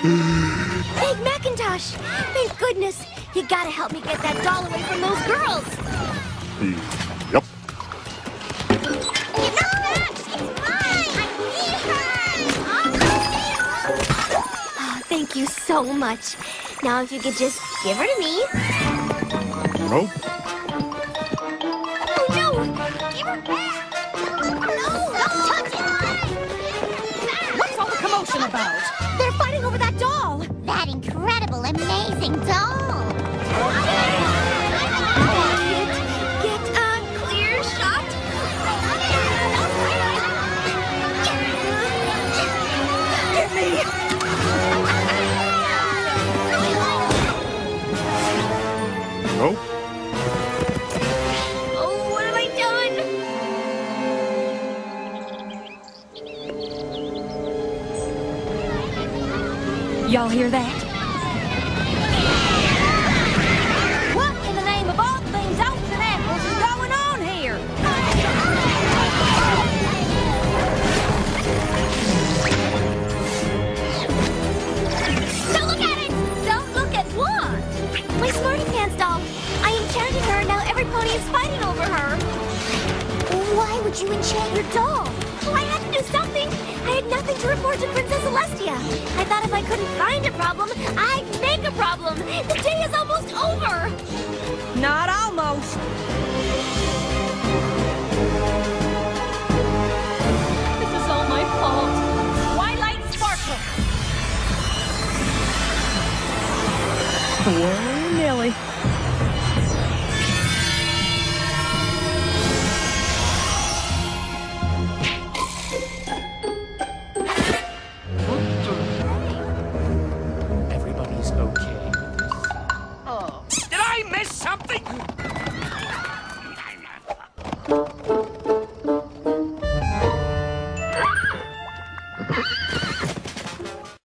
Big Macintosh! Thank goodness! You gotta help me get that doll away from those girls! Yep. No! It's mine! I need her! Oh, thank you so much. Now if you could just give her to me. Nope. Oh no! Give her back! No! Don't touch it! What's all the commotion about? They're fighting over that doll! That incredible, amazing doll! Get a clear shot? Get me! Nope. Oh, what have I done? Y'all hear that? What in the name of all things oats and apples is going on here? Don't look at it! Don't look at what? My Smarty Pants doll. I enchanted her, and now every pony is fighting over her. Why would you enchant your doll? Well, I had to do something. I had nothing to report to Princess Celestia. I thought if I couldn't find a problem, I'd make a problem. The day is almost over. Not almost. This is all my fault. Twilight Sparkle. Willy-nilly.